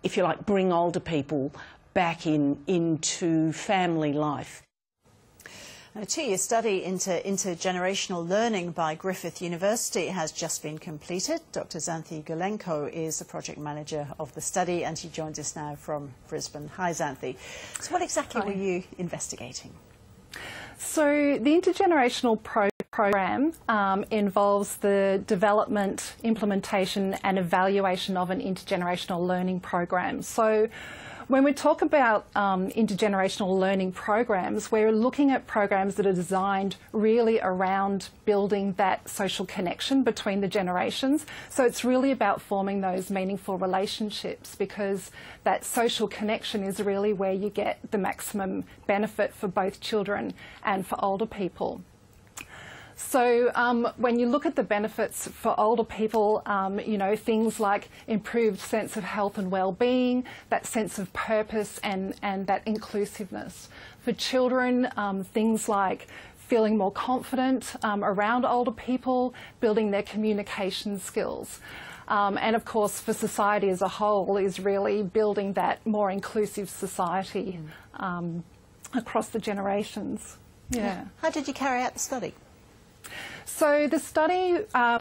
if you like, bring older people back into family life. A two-year study into intergenerational learning by Griffith University has just been completed. Dr. Xanthe Golenko is the project manager of the study, and she joins us now from Brisbane. Hi, Xanthe. So what exactly were you investigating? So the intergenerational program involves the development, implementation and evaluation of an intergenerational learning program. So when we talk about intergenerational learning programs, we're looking at programs that are designed really around building that social connection between the generations. So it's really about forming those meaningful relationships, because that social connection is really where you get the maximum benefit for both children and for older people. So when you look at the benefits for older people, you know, things like improved sense of health and well-being, that sense of purpose and that inclusiveness. For children, things like feeling more confident around older people, building their communication skills. And of course, for society as a whole, is really building that more inclusive society across the generations. Yeah. How did you carry out the study? So the study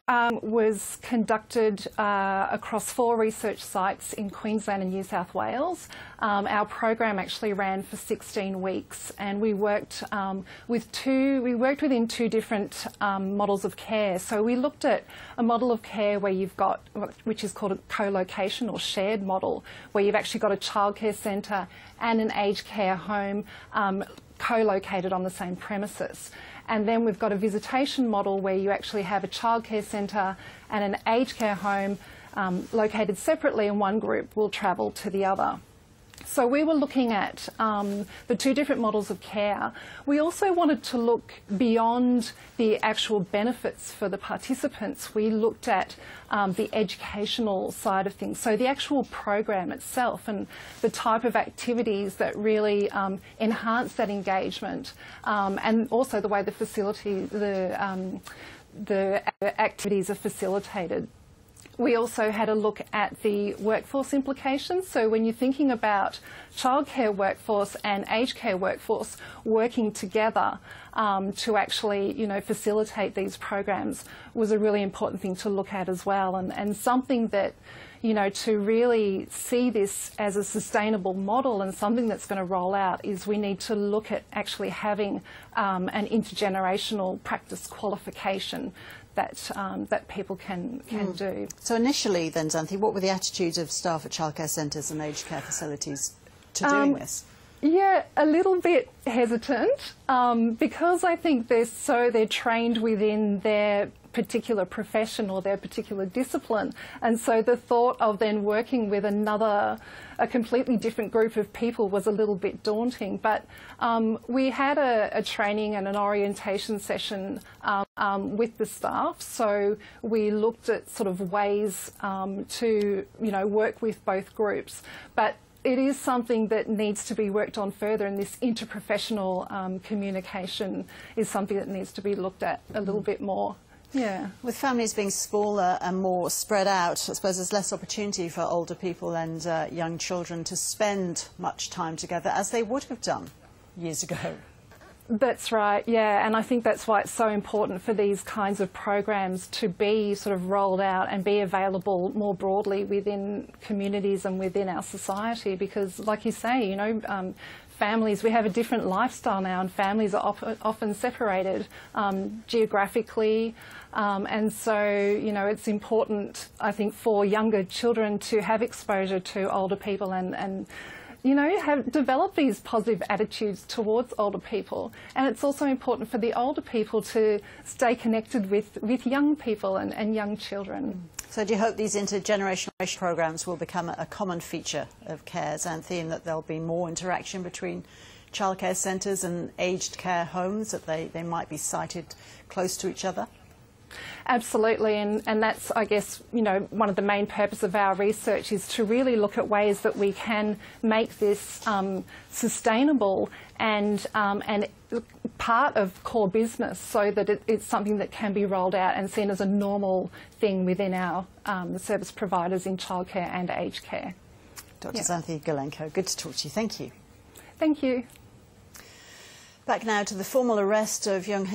was conducted across 4 research sites in Queensland and New South Wales. Our program actually ran for 16 weeks, and we worked within 2 different models of care. So we looked at a model of care where you've got, which is called a co-location or shared model, where you've actually got a childcare centre and an aged care home co-located on the same premises. And then we've got a visitation model where you actually have a childcare centre and an aged care home located separately, and one group will travel to the other. So we were looking at the 2 different models of care. We also wanted to look beyond the actual benefits for the participants. We looked at the educational side of things, so the actual program itself and the type of activities that really enhance that engagement, and also the way the activities are facilitated. We also had a look at the workforce implications. So when you're thinking about childcare workforce and aged care workforce working together to actually, you know, facilitate these programs was a really important thing to look at as well, and something that, you know, to really see this as a sustainable model and something that's going to roll out is we need to look at actually having an intergenerational practice qualification that people can do. So initially then, Xanthe, what were the attitudes of staff at childcare centres and aged care facilities to doing this? Yeah, a little bit hesitant because I think they're trained within their particular profession or their particular discipline, and so the thought of then working with a completely different group of people was a little bit daunting. But we had a training and an orientation session with the staff, so we looked at sort of ways to, you know, work with both groups. But it is something that needs to be worked on further, and this interprofessional communication is something that needs to be looked at a little bit more. Yeah. With families being smaller and more spread out, I suppose there's less opportunity for older people and young children to spend much time together as they would have done years ago. That's right, yeah, and I think that's why it's so important for these kinds of programs to be sort of rolled out and be available more broadly within communities and within our society, because like you say, you know, families, we have a different lifestyle now, and families are often separated geographically, and so, you know, it's important, I think, for younger children to have exposure to older people and you know, develop these positive attitudes towards older people. And it's also important for the older people to stay connected with young people and young children. So do you hope these intergenerational programs will become a common feature of care, Xanthe, and that there'll be more interaction between childcare centres and aged care homes, that they might be sited close to each other? Absolutely, and that's, I guess, you know, one of the main purposes of our research is to really look at ways that we can make this sustainable and part of core business, so that it's something that can be rolled out and seen as a normal thing within our service providers in childcare and aged care. Dr. Xanthe Golenko, good to talk to you. Thank you. Thank you. Back now to the formal arrest of young